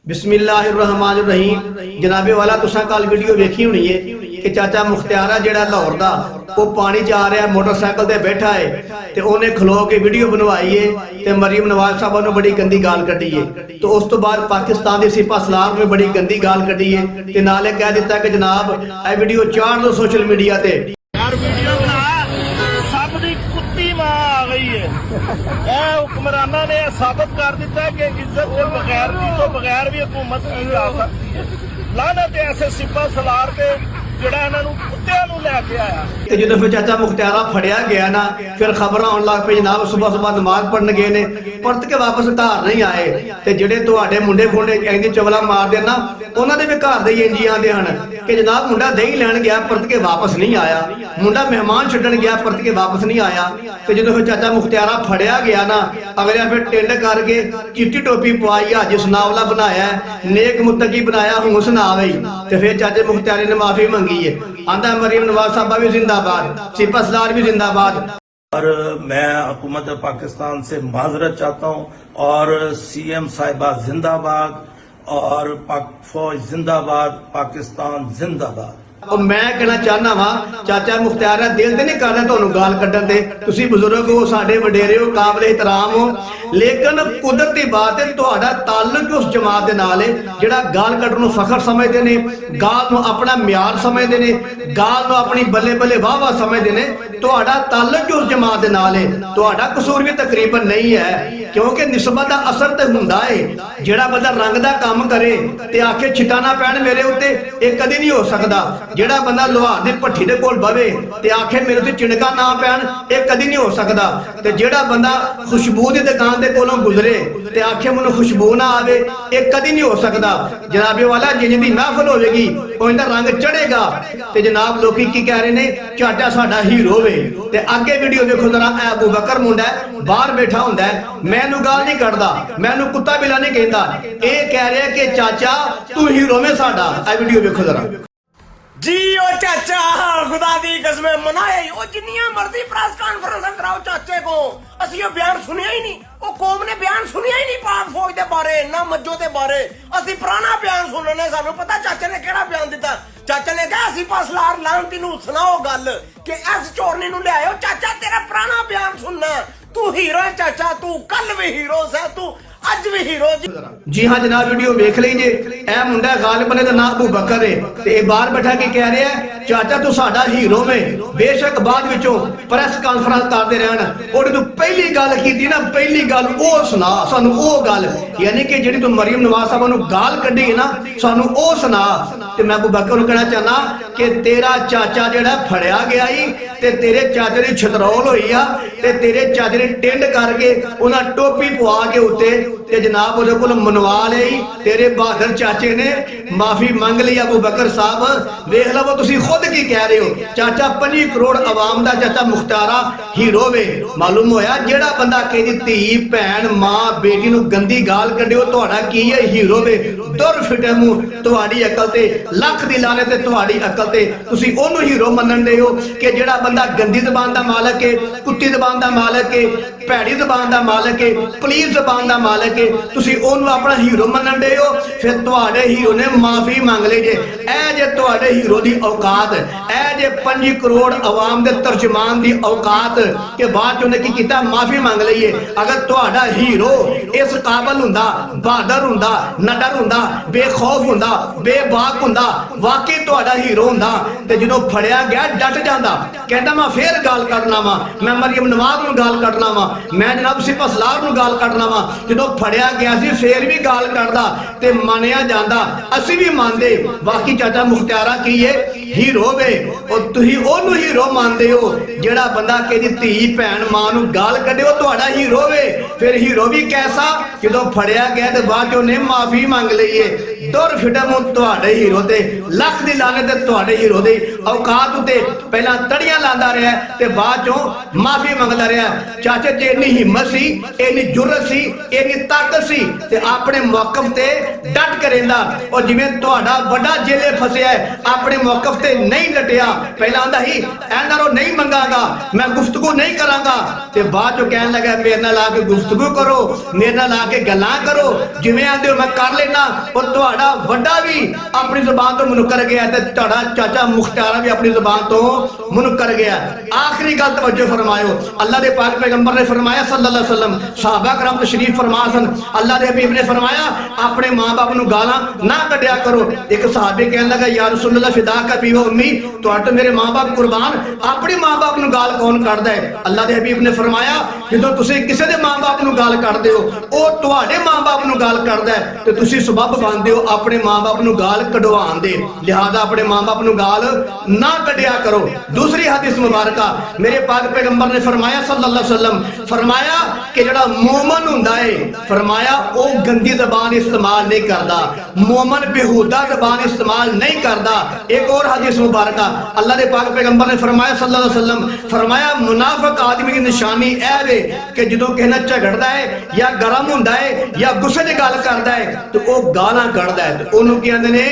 बिस्मिल्लाहिर्रहमानिर्रहीम। जनाबे वाला तुसा कल वीडियो वेखी होनी है कि चाचा मुख्तियारा जेड़ा लाहौर दा वो पानी च आ रहा मोटरसाइकिल ते बैठा है ते ओने खलो के वीडियो बनवाई है ते मरीम नवाज साहब ने बड़ी गंदी गाल कड्डी है। तो उस तो बाद पाकिस्तान दे सिपा सलार ने बड़ी गंदी गाल कड्डी है ते नाले कह दिता कि जनाब ए वीडियो चाड़ दो सोशल मीडिया ते। यार वीडियो बना सब दी कुत्ती मां आ गई है। हुक्मराना ने साबित कर दिता है कि इज्जत के बगैर तो बगैर भी हुकूमत नहीं ला सकती। लानत ऐसे सिपा सलार के ਜਿਹੜਾ ਇਹਨਾਂ ਨੂੰ ਕੁੱਤਿਆਂ ਨੂੰ ਲੈ ਕੇ ਆਇਆ। ਤੇ ਜਦੋਂ ਫਿਰ ਚਾਚਾ ਮੁਖਤਿਆਰਾ ਫੜਿਆ ਗਿਆ ਨਾ ਫਿਰ ਖਬਰਾਂ ਆਉਣ ਲੱਗ ਪਈ ਜਨਾਬ ਸਵੇਰ ਨਮਾਜ਼ ਪੜਨ ਗਏ ਨੇ ਪਰਤ ਕੇ ਵਾਪਸ ਘਰ ਨਹੀਂ ਆਏ। ਤੇ ਜਿਹੜੇ ਤੁਹਾਡੇ ਮੁੰਡੇ ਖੁੰਡੇ ਇੰਜ ਚਵਲਾ ਮਾਰਦੇ ਨਾ ਉਹਨਾਂ ਦੇ ਵੀ ਘਰ ਦੇ ਇੰਜੀ ਆਂਦੇ ਹਨ ਕਿ ਜਨਾਬ ਮੁੰਡਾ ਦਹੀਂ ਲੈਣ ਗਿਆ ਪਰਤ ਕੇ ਵਾਪਸ ਨਹੀਂ ਆਇਆ, ਮੁੰਡਾ ਮਹਿਮਾਨ ਛੱਡਣ ਗਿਆ ਪਰਤ ਕੇ ਵਾਪਸ ਨਹੀਂ ਆਇਆ। ਤੇ ਜਦੋਂ ਫਿਰ ਚਾਚਾ ਮੁਖਤਿਆਰਾ ਫੜਿਆ ਗਿਆ ਨਾ ਅਗਲਿਆਂ ਫਿਰ ਟਿੰਡ ਕਰਕੇ ਚਿੱਟੀ ਟੋਪੀ ਪਵਾਈ ਅੱਜ ਸੁਨਾਵਲਾ ਬਣਾਇਆ ਨੇਕ ਮੁਤਕੀ ਬਣਾਇਆ ਹੁਣ ਸੁਨਾਵੇ। ਤੇ ਫਿਰ ਚਾਚੇ ਮੁਖਤਿਆਰੇ ਨੇ ਮਾਫੀ मंगी है आंदा मरीम नवाज साहब भी जिंदाबाद, सिपा सलार भी जिंदाबाद। और मैं हुकूमत पाकिस्तान से माजरत चाहता हूँ और सीएम साहिबा जिंदाबाद और पाक फौज जिंदाबाद, पाकिस्तान जिंदाबाद। और मैं कहना चाहना वा चाचा मुख्तियारा दिल ते नहीं करदा तुहानू गाल कड्डण ते, तुसी बुजुर्ग हो साडे वडेरे हो काबिल एहतराम हो, लेकिन कुदरती बात है तुहाडा ताल्लुक उस जमात दे नाल है जिहड़ा गाल कड्डण नू फखर समझदे ने, गाल नू अपना म्यार समझदे ने, गाल नू अपनी बल्ले बल्ले वाह वाह समझदे ने। तुहाडा ताल्लुक उस जमात दे नाल है, तुहाडा कसूर भी तकरीबन नहीं है क्योंकि निस्बत दा असर ते हुंदा है। जिहड़ा बंदा रंग दा काम करे ते आखे छिटा ना पैण मेरे उत्ते ये कदी नहीं हो सकदा। ਜਿਹੜਾ ਬੰਦਾ ਲੋਹਾਰ ਦੀ ਭੱਠੀ ਦੇ ਕੋਲ ਬਵੇ ਤੇ ਆਖੇ ਮੇਰੇ ਤੇ ਚਿਣਕਾ ਨਾ ਪੈਣ ਇਹ ਕਦੀ ਨਹੀਂ ਹੋ ਸਕਦਾ। ਤੇ ਜਿਹੜਾ ਬੰਦਾ ਖੁਸ਼ਬੂ ਦੀ ਦੁਕਾਨ ਦੇ ਕੋਲੋਂ ਗੁਜ਼ਰੇ ਤੇ ਆਖੇ ਮੈਨੂੰ ਖੁਸ਼ਬੂ ਨਾ ਆਵੇ ਇਹ ਕਦੀ ਨਹੀਂ ਹੋ ਸਕਦਾ। ਜਨਾਬੇ ਵਾਲਾ ਜਿੰਜ ਦੀ ਮਹਿਫਲ ਹੋਵੇਗੀ ਉਹਦਾ ਰੰਗ ਚੜੇਗਾ। ਤੇ ਜਨਾਬ ਲੋਕੀ ਕੀ ਕਹਿ ਰਹੇ ਨੇ ਚਾਚਾ ਸਾਡਾ ਹੀਰੋ ਵੇ। ਤੇ ਅੱਗੇ ਵੀਡੀਓ ਦੇਖੋ ਜ਼ਰਾ ਅਬੂ ਬਕਰ ਮੁੰਡਾ ਬਾਹਰ ਬੈਠਾ ਹੁੰਦਾ ਮੈਂ ਇਹਨੂੰ ਗਾਲ ਨਹੀਂ ਕੱਢਦਾ, ਮੈਂ ਇਹਨੂੰ ਕੁੱਤਾ ਬਿਲਾ ਨਹੀਂ ਕਹਿੰਦਾ, ਇਹ ਕਹਿ ਰਿਹਾ ਕਿ ਚਾਚਾ ਤੂੰ ਹੀਰੋ ਵੇ ਸਾਡਾ। ਇਹ ਵੀਡੀਓ ਵੇਖੋ ਜ਼ਰਾ जी ओ चाचा खुदा दी कसम मनाए ओ जिन्नियां मर्जी प्रेस कॉन्फ्रेंस कराओ चाचे को असि ये बयान सुनिया ही नहीं। ओ कौम ने बयान सुनिया ही नहीं पाक फौज दे बारे ना मज्जो दे बारे। असि पुराना बयान सुनने सानू पता चाचे ने केड़ा बयान दिता। चाचा ने कहा असि पासलार लांती नु सुनाओ गल कि इस चोरनी नु ले आयो। चाचा तेरा पुराना बयान सुनना तू हीरो है चाचा, तू कल भी हीरो सा, तू ਅੱਜ ਵੀ ਹੀਰੋ। जी हाँ जनाब वीडियो वेख लीजिए। ए मुंडा गालिब ने दा नाम अबू बकर है ते ए बाहर बैठा के कह रहा है चाचा तू साडा हीरो वे। बेशक बाद विचों प्रेस कॉन्फ्रेंस करते रहन और तू पहली गल कीती ना पहली गल ओ सुना सानू ओ गल यानी कि जेडी तू मरीम नवाज साहब नु गाल कड्डी है ना सानू ओ सुना। ते मैं अबू बकर नु कहना चाहना कि तेरा चाचा जेड़ा फड़िया गया ही ते तेरे चाचे दी छतरौल होई आ ते तेरे चाचे ने टिंड करके उन्हां टोपी पवा के उत्ते ते जनाब उहदे कोल मनवा लई। तेरे बहादुर चाचे ने माफी मंग ली। अबू बकर साहब वेख लवो तुसी खुद की कह रहे हो चाचा 25 करोड़ आवाम दा चाचा मुख्तारा हीरो वे। मालूम होया जेड़ा बंदा कहदी धी भैन मां बेटी नु गंदी गाल कड्डे तुहाडा की है हीरो वे। दुर फिटे मुंह तुहाडी अकल ते लख दी लाने ते तुहाडी अकल ते तुसी ओनू हीरो मनन दे हो कि जेड़ा बंदा गंदी ज़बान दा मालक है, कुत्ती ज़बान दा मालक है, भैड़ी ज़बान दा मालक है, पलीज ज़बान दा मालक है, तुसी ओनू अपना हीरो मनन दे हो। फिर तुहाडे हीरो ने माफी मंग ली जे। ए जे तुहाडे हीरो दी औकात ए जे 25 करोड़ आवाम दे तर्जमान दी औकात के बाद उन्हें की कीता माफी मंग लईए। अगर तुहाडा हीरो इस काबल हुंदा बहादुर हुंदा नडर हुंदा बेखौफ हुंदा बेबाक हुंदा वाकई तुहाडा हीरो हुंदा ते जदों फड़िया गया डट जांदा कहंदा मैं फिर गाल कढना वा, मैं मरियम नवाज नूं गाल कढना वा, मैं जनाब सिपा सलार नूं गाल कढना वा। जदों फड़िया गया सी फिर भी गाल कढदा ते मानिया जांदा असी भी मानदे बाकी चाचा मुख्तियारा की है हीरो वे। और तुही ओनू हीरो मानदे हो जेड़ा बंदा कहदी धी भैन मां नूं गाल कढे तुहाडा हीरो वे। फिर हीरो भी कैसा जदों फड़िया गया ते बाद चों ने माफी मंग लई है। दुर फिटे मुंह तुहाडे हीरो ते लख दी लाने ते तुहाडे हीरो दे औकात उते पहला तड़ियां लांदा रहा ते बाद चों माफी मंगदा रहा। चाचे च इन्नी हिम्मत सी, इन्नी जुर्रत सी, इन्नी ਇੰਨੀ ਤਾਕਤ ਸੀ ਤੇ ਆਪਣੇ ਮੌਕਫ ਤੇ ਡਟ ਕੇ ਰਹਿੰਦਾ। ਔਰ ਜਿਵੇਂ ਤੁਹਾਡਾ ਵੱਡਾ ਜੇਲੇ ਫਸਿਆ ਹੈ, ਆਪਣੇ ਮੌਕਫ ਤੇ ਨਹੀਂ ਡਟਿਆ। ਪਹਿਲਾਂ ਆਂਦਾ ਸੀ ਐਨਆਰਓ ਨਹੀਂ ਮੰਗਾਗਾ, ਮੈਂ ਗੁਫ਼ਤਗੂ ਨਹੀਂ ਕਰਾਂਗਾ, ਤੇ ਬਾਅਦ ਚੋਂ ਕਹਿਣ ਲੱਗਾ ਮੇਰੇ ਨਾਲ ਆ ਕੇ ਗੁਫ਼ਤਗੂ ਕਰੋ, ਮੇਰੇ ਨਾਲ ਆ ਕੇ ਗੱਲਾਂ ਕਰੋ, ਜਿਵੇਂ ਆਂਦੇ ਹੋ ਮੈਂ ਕਰ ਲੈਣਾ। ਔਰ ਤੁਹਾਡਾ ਵੱਡਾ ਵੀ ਆਪਣੀ ਜ਼ੁਬਾਨ ਤੋਂ ਮੁਨਕਰ ਗਿਆ ਤੇ ਤੁਹਾਡਾ ਚਾਚਾ ਮੁਖਤਾਰਾ ਵੀ ਆਪਣੀ ਜ਼ੁਬਾਨ ਤੋਂ ਮੁਨਕਰ ਗਿਆ। आखिरी गल तवज्जो फरमायो, अल्लाह दे पाक पैगंबर ने फरमाया सल्लल्लाहु अलैहि वसल्लम, सहाबा करम तशरीफ फरमा सन, अल्लाह दे हबीब ने फरमाया अपने मां बाप नूं गालां ना कड्या करो। एक सहाबी कहन लगा या रसूल अल्लाह फिदा का पी व उम्मी, तुहाडे मेरे मां बाप कुर्बान, अपने मां बाप नूं गाल कौन कढदा है? अल्लाह दे हबीब ने फरमाया जदों तुसीं किसी दे मां बाप नूं गाल कढदे हो, ओह तुहाडे मां बाप नूं गाल कढदा है ते तुसीं सबब बनदे हो अपने मां बाप नूं गाल कढवाउण दे, लिहाजा अपने मां बाप नूं गाल ना कढिया करो। दूसरी हदीस मुबारक मेरे पाक पैगंबर ने फरमाया सल्लल्लाहु अलैहि वसल्लम, फरमाया कि जड़ा मोमन हुंदा है, फरमाया ओ गंदी ज़बान इस्तेमाल नहीं करदा, मोमन बेहुदा ज़बान इस्तेमाल नहीं करदा। एक और हदीस मुबारक अल्लाह के पाक पैगंबर ने फरमाया सल्लल्लाहु अलैहि वसल्लम, फरमाया मुनाफिक आदमी की निशानी ऐ वे कि जदों किसे नाल झगड़दा है या गरम हुंदा है या गुस्से दी गल करदा है तो ओ गालां कढदा है, ते ओनू की आंदे ने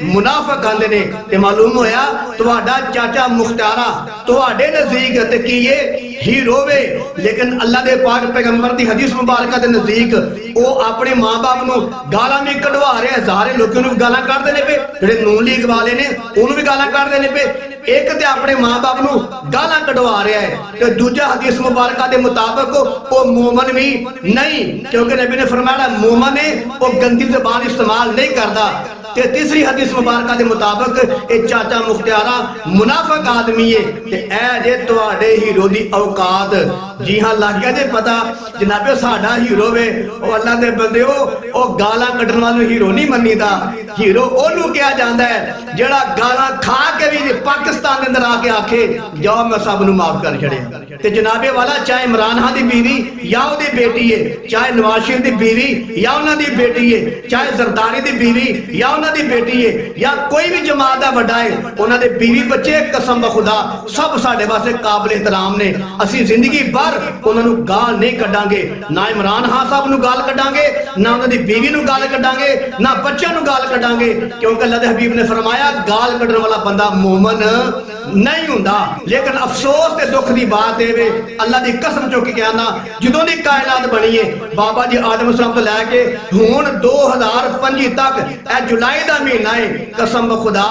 मुनाफिक आंदे ने। ते मालूम होया तुहाडा चाचा मुख्तारा तुहाडे नजदीक ते की ये हीरो वे, लेकिन अल्लाह दे पाक पैगंबर दी हदीस मुबारक दे नजदीक ओ अपने मां बाप नूं गालां भी कढवा रहे, हज़ारे लोकां नूं गालां कढदे ने पे, जेड़े नून लीग वाले ने ओनू भी गालां कढदे ने पे। एक ते अपने मां बाप नूं गालां कढवा रहा है ते दूजा हदीस मुबारक दे मुताबिक ओ मोमन भी नहीं, क्योंकि नबी ने फरमाया मोमन है ओ गंदी ज़बान इस्तेमाल नहीं करदा। ते तीसरी हदीस मुबारक के मुताबिक ए चाचा मुख्तारा मुनाफिक आदमी है ते ऐ जे तुहाडे हीरो दी औकात। जी हां, लग गया जे पता जनाबे साडा हीरो वे, ओ अल्लाह दे बंदे ओ गालां कड्ढण वाले हीरो नहीं मन्नीदा। हीरो ओनू कहा जांदा है जेड़ा गालां खा के भी पाकिस्तान दे अंदर आके आखे जाओ मैं सब नू माफ कर छड़िया। ते जनाबे वाला चाहे इमरान खान दी बीवी या ओदी बेटी है, चाहे नवाज शरीफ दी बीवी या उन्हां दी बेटी है, चाहे जरदारी दी बीवी या उन्हां दी बेटी है, या कोई भी जमात दा वड्डा है, उन्हां दे बीवी बच्चे कसम खुदा सब साडे वास्ते काबिल एहतराम ने। असीं जिंदगी भर उन्हां नू गाल नहीं कड्डांगे, ना इमरान खान साहब नू गाल कड्डांगे, ना उन्हां दी बीवी नू गाल कड्डांगे, ना बच्चों नू गाल कड्डांगे, क्योंकि अल्लाह दे हबीब ने फरमाया गाल कड्डण वाला बंदा मोमन नहीं हुंदा। लेकिन अफसोस ते दुख दी बात है वे, अल्लाह दी कसम चुक के कहना जदों दी कायनात बनी है बाबा जी आदम सलाम तो लैके हुण 2025 तक ए जुलाई दा महीना है, कसम खुदा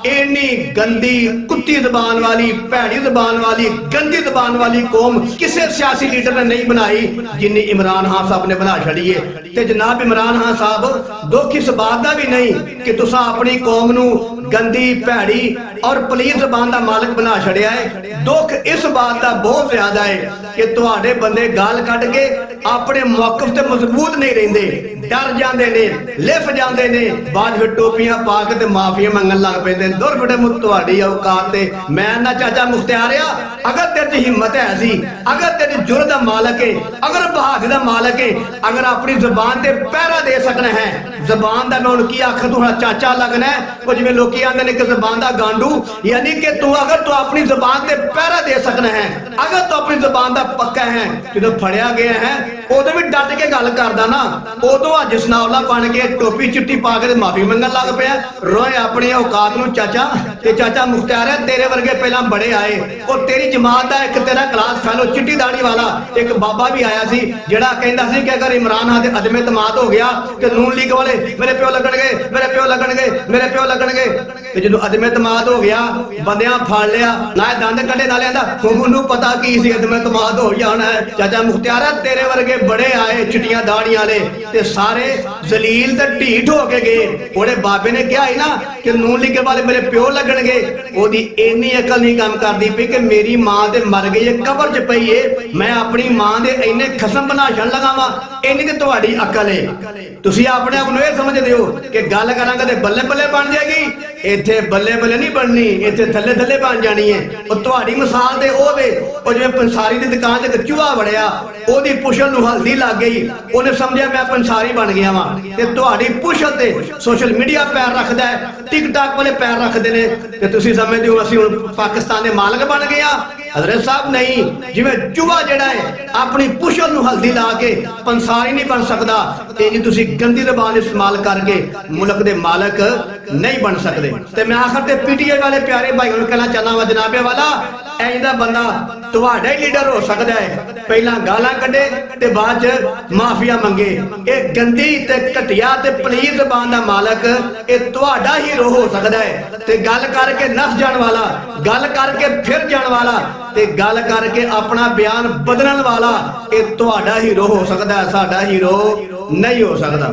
इन्नी गंदी कुत्ती ज़बान वाली भैड़ी ज़बान वाली गंदी ज़बान वाली कौम किसी सियासी लीडर ने नहीं बनाई जिन्नी इमरान खान साहब ने बना छड़ी है। ते जनाब इमरान खान साहब दुख इस बात का भी नहीं कि तुसा अपनी कौम नू गंदी भैड़ी और पलीर ज़बान दा मालिक बना छड़िया है, दुख इस बात का बहुत ज्यादा है कि तुहाडे बंदे गाल कढ के अपने मौकफ ते मजबूत नहीं रहिंदे, डर जांदे ने, लिफ जांदे ने, बाद फिर टोपियां पा के ते माफिया मंगन लग पैंदे ने। दुर फटे मुत तुहाडी औकात ते मैं ना चाचा मुख्तारिया अगर तेरे च हिम्मत है सी, अगर तेरी जुर्रत दा मालिक है, अगर बहादुरी दा मालिक है, अगर अपनी ज़बान ते पहरा दे सकना है, ज़बान दा मैं की आख तू चाचा लगना है, वो जिवें लोकी आंदे ने कि ज़बान दा गांडू, यानी कि तू अगर तू अपनी ज़बान ते पहरा दे सकना है, अगर तू अपनी ज़बान दा पक्का है, जदों फड़िया गया है उदों भी डट के गल करदा ना, उदों अज सनावला बन के टोपी चिट्टी पा के माफी मंगन लग पिया। रोए अपनी औकात नूं चाचा, ते चाचा मुख्तार है तेरे वर्गे पहला बड़े आए, और तेरी जमात दा एक तेरा क्लास फैलो चिट्टी दाढ़ी वाला एक बाबा भी आया सी जेड़ा कहंदा सी कि अगर इमरान खान दे अदम एतमाद हो गया ते नून लीग वाले मेरे प्यो लगणगे, मेरे प्यो लगणगे, मेरे प्यो लगणगे। ते जदों अदम एतमाद हो गया बंदियां फड़ लिया, ना दंद कढे ना लियांदा, मैनूं पता की सी अदम एतमाद हो जाना है। चाचा मुख्तार तेरे वर्गे बड़े आए चिट्टियां दाढ़ियां वाले ते सारे जलील ते ढीठ हो के गए। ओहदे बाबे ने कहा ही ना कि नून लीग वाले मेरे प्यो लगणगे, ओदी इन्नी अकल नहीं काम करदी पई कि मेरी मां ते मर गई है कबर च पई है, मैं अपनी मां दे इन्ने खसम बनाशण लगावां, इन्नी ते तुहाडी अकल है। तुसीं अपने आप नूं इह समझदे हो कि गल करांगे ते बल्ले बल्ले बन जाएगी, इत्थे बल्ले बल्ले नहीं बननी, इत्थे थल्ले थल्ले बन जानी है। और तुहाडी मिसाल ते ओह वे ओ जिवें पंसारी दी दुकान ते चूहा वड़िया, ओहदी पुछल नूं हल्दी लग गई, उहने समझिया मैं पंसारी बन गया वां, ते तुहाडी पुछल ते सोशल मीडिया पैर रखदा है, टिकटॉक वाले पैर रखदे ने, ते तुसीं समझदे हो असीं हुण पाकिस्तान दे मालक बन गए आ। ਹਜ਼ਰਤ ਸਾਹਿਬ ਨਹੀਂ, ਜਿਵੇਂ ਚੂਹਾ ਜਿਹੜਾ ਹੈ ਆਪਣੀ ਪੁਸ਼ਲ ਨੂੰ ਹਲਦੀ ਲਾ ਕੇ ਪੰਸਾਰੀ ਨਹੀਂ ਬਣ ਸਕਦਾ, ਤੇ ਜੀ ਤੁਸੀਂ ਗੰਦੀ ਜ਼ਬਾਨ ਇਸਤੇਮਾਲ ਕਰਕੇ ਮੁਲਕ ਦੇ ਮਾਲਕ ਨਹੀਂ ਬਣ ਸਕਦੇ। ਤੇ ਮੈਂ ਆਖਰ ਤੇ ਪੀਟੀਆਈ ਵਾਲੇ ਪਿਆਰੇ ਭਾਈਆਂ ਨੂੰ ਕਹਿਣਾ ਚਾਹੁੰਦਾ ਵਾ, ਜਨਾਬੇ ਵਾਲਾ ਇੰਜ ਦਾ ਬੰਦਾ ਤੁਹਾਡਾ ਹੀ ਲੀਡਰ ਹੋ ਸਕਦਾ ਹੈ, ਪਹਿਲਾਂ ਗਾਲਾਂ ਕੱਢੇ ਤੇ ਬਾਅਦ ਚ ਮਾਫੀਆ ਮੰਗੇ। ਇਹ ਗੰਦੀ ਤੇ ਘਟੀਆ ਤੇ ਪਲੀਜ਼ ਜ਼ਬਾਨ ਦਾ ਮਾਲਕ ਇਹ ਤੁਹਾਡਾ ਹੀਰੋ ਹੋ ਸਕਦਾ ਹੈ। ਤੇ ਗੱਲ ਕਰਕੇ ਨਸ ਜਾਣ ਵਾਲਾ, ਗੱਲ ਕਰਕੇ ਫਿਰ ਜਾਣ ਵਾਲਾ, ਤੇ ਗੱਲ ਕਰਕੇ ਆਪਣਾ ਬਿਆਨ ਬਦਲਣ ਵਾਲਾ ਇਹ ਤੁਹਾਡਾ ਹੀਰੋ ਹੋ ਸਕਦਾ ਹੈ, ਸਾਡਾ ਹੀਰੋ ਨਹੀਂ ਹੋ ਸਕਦਾ।